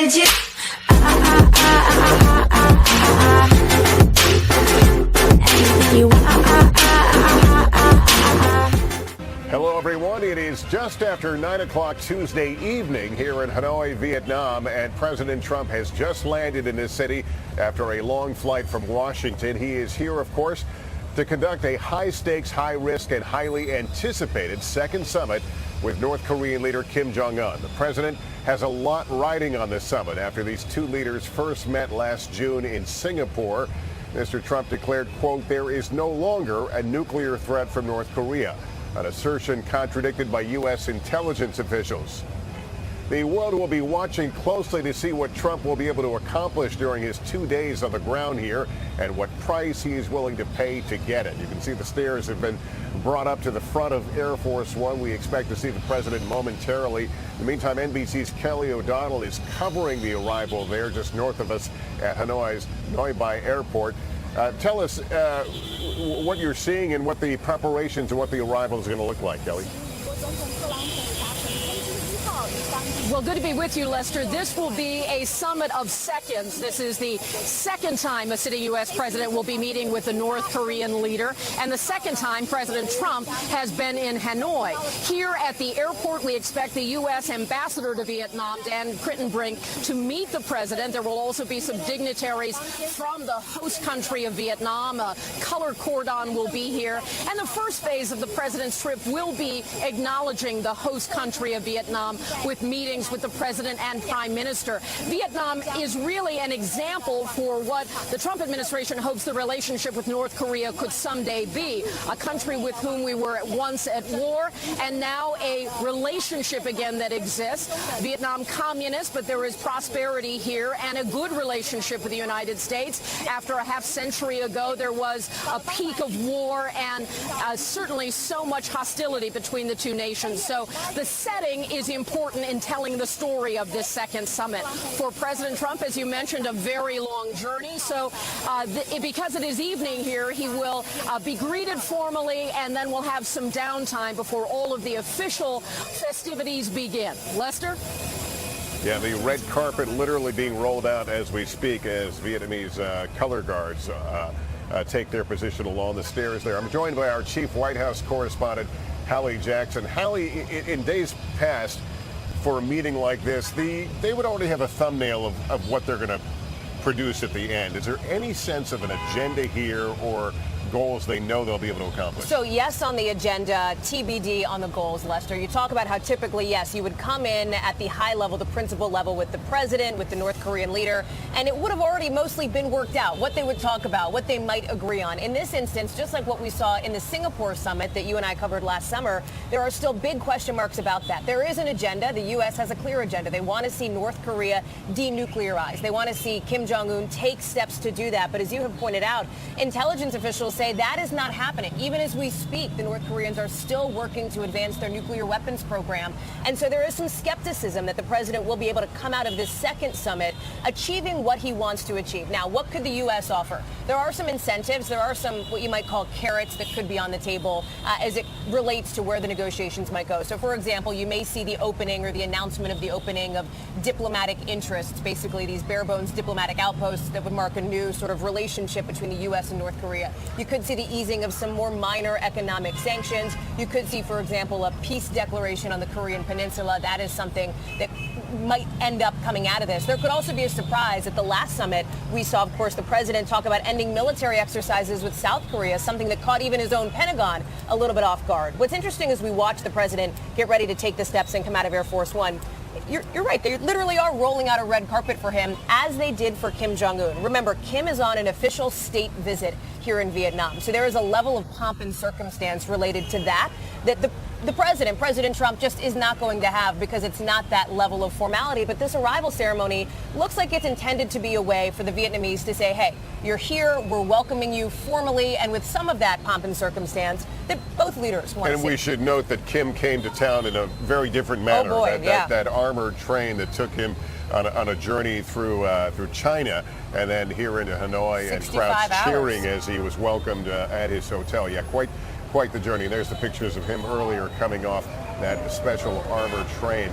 did you? Anything you want. Hello, everyone. It is just after 9 o'clock Tuesday evening here in Hanoi, Vietnam, and President Trump has just landed in this city after a long flight from Washington. He is here, of course, to conduct a high-stakes, high-risk, and highly anticipated second summit with North Korean leader Kim Jong-un. The president has a lot riding on this summit after these two leaders first met last June in Singapore. Mr. Trump declared, quote, "There is no longer a nuclear threat from North Korea," an assertion contradicted by U.S. intelligence officials. The world will be watching closely to see what Trump will be able to accomplish during his 2 days on the ground here and what price he is willing to pay to get it. You can see the stairs have been brought up to the front of Air Force One. We expect to see the president momentarily. In the meantime, NBC's Kelly O'Donnell is covering the arrival there just north of us at Hanoi's Noi Bai Airport. Tell us what you're seeing and what the preparations and what the arrival is going to look like, Kelly. Well, good to be with you, Lester. This will be a summit of seconds. This is the second time a sitting U.S. president will be meeting with the North Korean leader, and the second time President Trump has been in Hanoi. Here at the airport, we expect the U.S. ambassador to Vietnam, Dan Crittenbrink, to meet the president. There will also be some dignitaries from the host country of Vietnam. A color cordon will be here, and the first phase of the president's trip will be acknowledging the host country of Vietnam with meetings with the president and prime minister. Vietnam is really an example for what the Trump administration hopes the relationship with North Korea could someday be. A country with whom we were at once at war, and now a relationship again that exists. Vietnam communist, but there is prosperity here and a good relationship with the United States. After a half century ago, there was a peak of war and certainly so much hostility between the two nations. So the setting is important in telling the story of this second summit. For President Trump, as you mentioned, a very long journey. So because it is evening here, he will be greeted formally, and then we'll have some downtime before all of the official festivities begin. Lester? Yeah, the red carpet literally being rolled out as we speak as Vietnamese color guards take their position along the stairs there. I'm joined by our chief White House correspondent, Hallie Jackson. Hallie, in days past, for a meeting like this, they would already have a thumbnail of what they're going to produce at the end. Is there any sense of an agenda here or goals they know they'll be able to accomplish? So yes, on the agenda, TBD on the goals, Lester. You talk about how typically, yes, you would come in at the high level, the principal level with the president, with the North Korean leader, and it would have already mostly been worked out, what they would talk about, what they might agree on. In this instance, just like what we saw in the Singapore summit that you and I covered last summer, there are still big question marks about that. There is an agenda. The U.S. has a clear agenda. They want to see North Korea denuclearized. They want to see Kim Jong-un take steps to do that. But as you have pointed out, intelligence officials say that is not happening. Even as we speak, the North Koreans are still working to advance their nuclear weapons program. And so there is some skepticism that the president will be able to come out of this second summit achieving what he wants to achieve. Now, what could the U.S. offer? There are some incentives. There are some what you might call carrots that could be on the table as it relates to where the negotiations might go. So, for example, you may see the opening or the announcement of the opening of diplomatic interests, basically these bare bones diplomatic outposts that would mark a new sort of relationship between the U.S. and North Korea. You could see the easing of some more minor economic sanctions. You could see, for example, a peace declaration on the Korean Peninsula. That is something that might end up coming out of this. There could also be a surprise. At the last summit, we saw, of course, the president talk about ending military exercises with South Korea, something that caught even his own Pentagon a little bit off guard. What's interesting is we watch the president get ready to take the steps and come out of Air Force One. You're right. They literally are rolling out a red carpet for him, as they did for Kim Jong-un. Remember, Kim is on an official state visit here in Vietnam. So there is a level of pomp and circumstance related to that the president, President Trump, just is not going to have, because it's not that level of formality. But this arrival ceremony looks like it's intended to be a way for the Vietnamese to say, hey, you're here, we're welcoming you formally, and with some of that pomp and circumstance that both leaders want to see. And we should note that Kim came to town in a very different manner. Oh boy, that armored train that took him on a journey through China and then here into Hanoi, and crowds cheering as he was welcomed at his hotel. Yeah, quite the journey. There's the pictures of him earlier coming off that special armored train.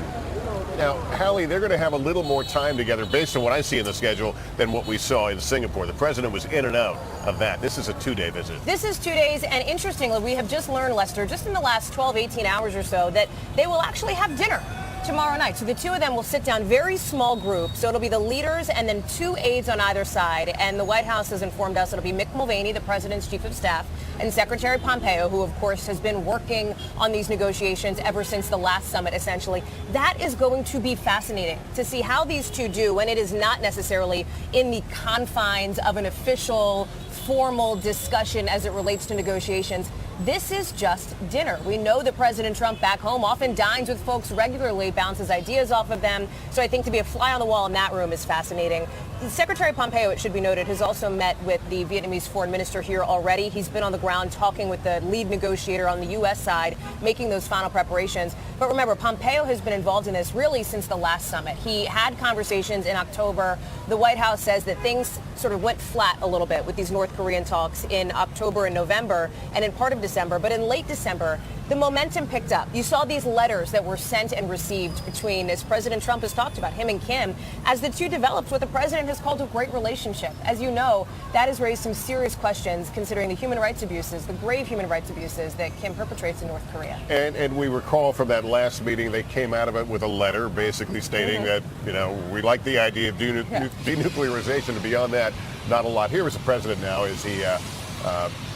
Now, Hallie, they're going to have a little more time together based on what I see in the schedule than what we saw in Singapore. The president was in and out of that. This is a 2-day visit. This is 2 days, and interestingly, we have just learned, Lester, just in the last 12, 18 hours or so, that they will actually have dinner tomorrow night. So the two of them will sit down, very small group. So it'll be the leaders and then 2 aides on either side. And the White House has informed us it'll be Mick Mulvaney, the president's chief of staff, and Secretary Pompeo, who of course has been working on these negotiations ever since the last summit, essentially. That is going to be fascinating to see how these two do when it is not necessarily in the confines of an official, formal discussion as it relates to negotiations. This is just dinner. We know that President Trump back home often dines with folks regularly, bounces ideas off of them. So I think to be a fly on the wall in that room is fascinating. Secretary Pompeo, it should be noted, has also met with the Vietnamese foreign minister here already. He's been on the ground talking with the lead negotiator on the U.S. side, making those final preparations. But remember, Pompeo has been involved in this really since the last summit. He had conversations in October. The White House says that things sort of went flat a little bit with these North Korean talks in October and November and in part of December. But in late December, the momentum picked up. You saw these letters that were sent and received between, as President Trump has talked about, him and Kim, as the two developed what the president has called a great relationship. As you know, that has raised some serious questions considering the human rights abuses, the grave human rights abuses that Kim perpetrates in North Korea. And we recall from that last meeting, they came out of it with a letter basically stating that, you know, we like the idea of denuclearization, and beyond that, not a lot. Here is the president now as he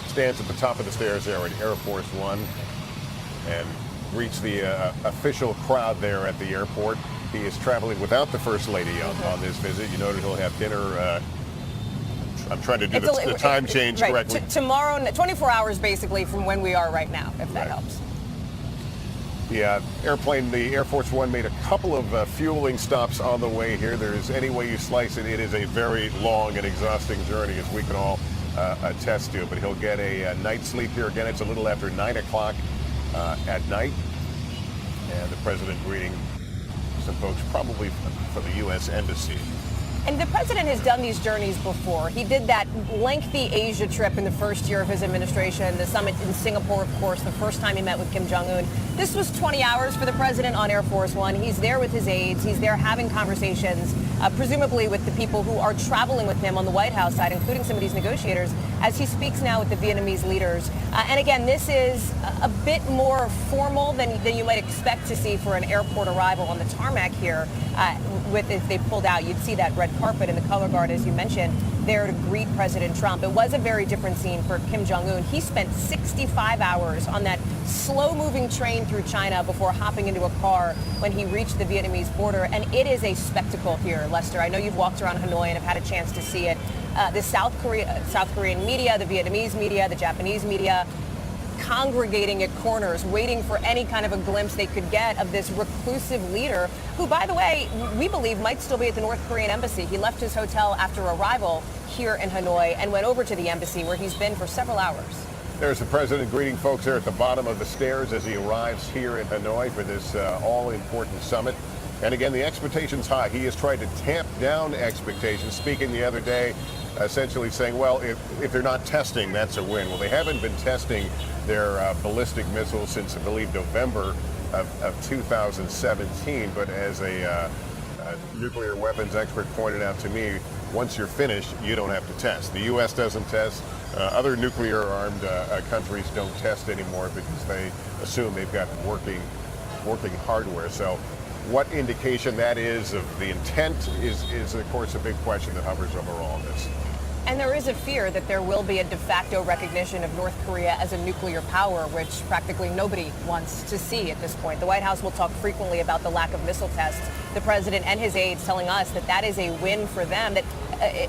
stands at the top of the stairs there at Air Force One and greets the official crowd there at the airport. He is traveling without the First Lady on this visit. You noted he'll have dinner. I'm trying to do the time change correctly. Tomorrow, 24 hours basically from when we are right now, if that helps. The airplane, the Air Force One, made a couple of fueling stops on the way here. There's any way you slice it, it is a very long and exhausting journey, as we can all attest to. But he'll get a night's sleep here. Again, it's a little after 9 o'clock at night. And the president greeting some folks probably from the U.S. Embassy. And the president has done these journeys before. He did that lengthy Asia trip in the first year of his administration, the summit in Singapore, of course, the first time he met with Kim Jong-un. This was 20 hours for the president on Air Force One. He's there with his aides. He's there having conversations, presumably with the people who are traveling with him on the White House side, including some of these negotiators, as he speaks now with the Vietnamese leaders. And again, this is a bit more formal than you might expect to see for an airport arrival on the tarmac here. If they pulled out, you'd see that red carpet and the color guard, as you mentioned, there to greet President Trump. It was a very different scene for Kim Jong-un. He spent 65 hours on that slow-moving train through China before hopping into a car when he reached the Vietnamese border. And it is a spectacle here, Lester. I know you've walked around Hanoi and have had a chance to see it. The South Korean media, the Vietnamese media, the Japanese media, congregating at corners, waiting for any kind of a glimpse they could get of this reclusive leader who, by the way, we believe might still be at the North Korean embassy. He left his hotel after arrival here in Hanoi and went over to the embassy where he's been for several hours. There's the president greeting folks there at the bottom of the stairs as he arrives here in Hanoi for this all-important summit. And again, the expectation's high. He has tried to tamp down expectations, speaking the other day, essentially saying, well, if they're not testing, that's a win. Well, they haven't been testing their ballistic missiles since, I believe, November of 2017. But as a nuclear weapons expert pointed out to me, once you're finished, you don't have to test. The U.S. doesn't test. Other nuclear-armed countries don't test anymore because they assume they've got working hardware. So what indication that is of the intent is of course, a big question that hovers over all of this. And there is a fear that there will be a de facto recognition of North Korea as a nuclear power, which practically nobody wants to see at this point. The White House will talk frequently about the lack of missile tests. The president and his aides telling us that that is a win for them, that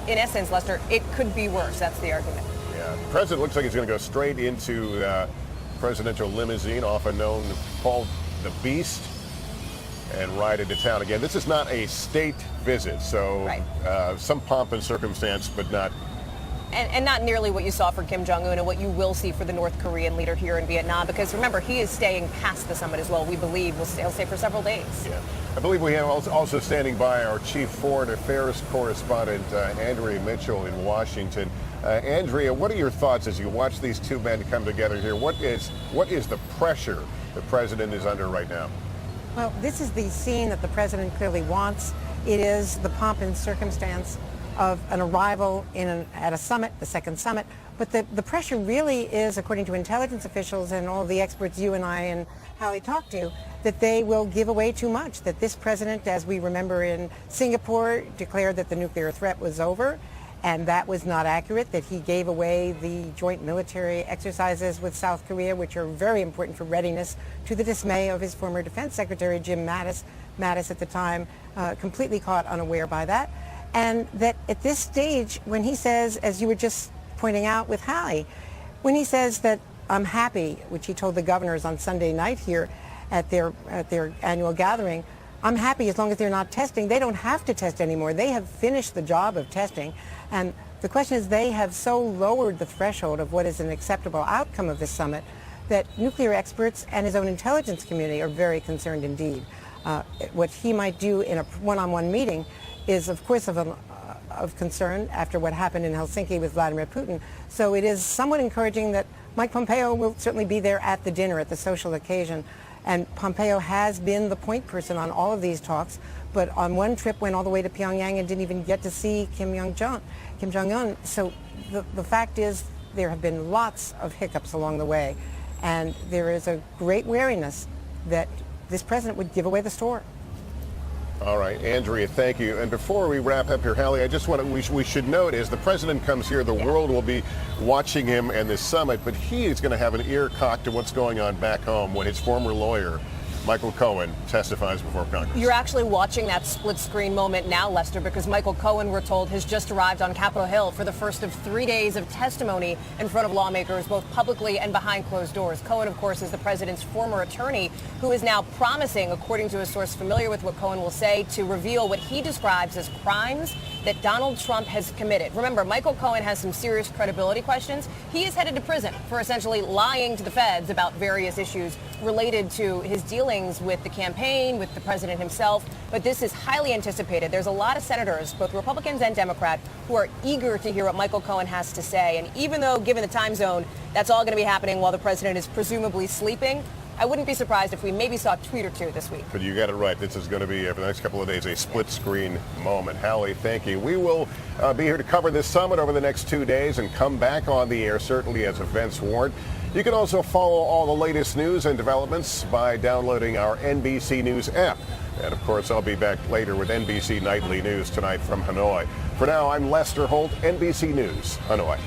in essence, Lester, it could be worse. That's the argument. Yeah, the president looks like he's going to go straight into presidential limousine, often known called the Beast, and ride into town. Again, this is not a state visit, so some pomp and circumstance, but not. And not nearly what you saw for Kim Jong-un and what you will see for the North Korean leader here in Vietnam, because remember, he is staying past the summit as well. We believe he'll stay for several days. Yeah. I believe we have also standing by our chief foreign affairs correspondent, Andrea Mitchell in Washington. Andrea, what are your thoughts as you watch these two men come together here? What is the pressure the president is under right now? Well, this is the scene that the president clearly wants. It is the pomp and circumstance of an arrival at a summit, the second summit. But the pressure really is, according to intelligence officials and all the experts you and I and Hallie talked to, that they will give away too much, that this president, as we remember in Singapore, declared that the nuclear threat was over, and that was not accurate, that he gave away the joint military exercises with South Korea, which are very important for readiness, to the dismay of his former defense secretary, Jim Mattis at the time, completely caught unaware by that. And that at this stage, when he says, as you were just pointing out with Hallie, when he says that I'm happy, which he told the governors on Sunday night here at their annual gathering, I'm happy as long as they're not testing. They don't have to test anymore. They have finished the job of testing. And the question is, they have so lowered the threshold of what is an acceptable outcome of this summit that nuclear experts and his own intelligence community are very concerned indeed. What he might do in a one-on-one meeting is, of course, of concern after what happened in Helsinki with Vladimir Putin. So it is somewhat encouraging that Mike Pompeo will certainly be there at the dinner, at the social occasion. And Pompeo has been the point person on all of these talks, but on one trip went all the way to Pyongyang and didn't even get to see Kim Jong-un. So the fact is, there have been lots of hiccups along the way, and there is a great wariness that this president would give away the store. All right, Andrea, thank you. And before we wrap up here, Hallie, I just want to, we should note as the president comes here, the world will be watching him and this summit, but he is going to have an ear cocked to what's going on back home when his former lawyer, Michael Cohen, testifies before Congress. You're actually watching that split screen moment now, Lester, because Michael Cohen, we're told, has just arrived on Capitol Hill for the first of 3 days of testimony in front of lawmakers, both publicly and behind closed doors. Cohen, of course, is the president's former attorney who is now promising, according to a source familiar with what Cohen will say, to reveal what he describes as crimes that Donald Trump has committed. Remember, Michael Cohen has some serious credibility questions. He is headed to prison for essentially lying to the feds about various issues related to his dealings with the campaign, with the president himself. But this is highly anticipated. There's a lot of senators, both Republicans and Democrat, who are eager to hear what Michael Cohen has to say. And even though, given the time zone, that's all going to be happening while the president is presumably sleeping, I wouldn't be surprised if we maybe saw a tweet or two this week. But you got it right. This is going to be, for the next couple of days, a split-screen moment. Hallie, thank you. We will be here to cover this summit over the next 2 days and come back on the air, certainly as events warrant. You can also follow all the latest news and developments by downloading our NBC News app. And, of course, I'll be back later with NBC Nightly News tonight from Hanoi. For now, I'm Lester Holt, NBC News, Hanoi.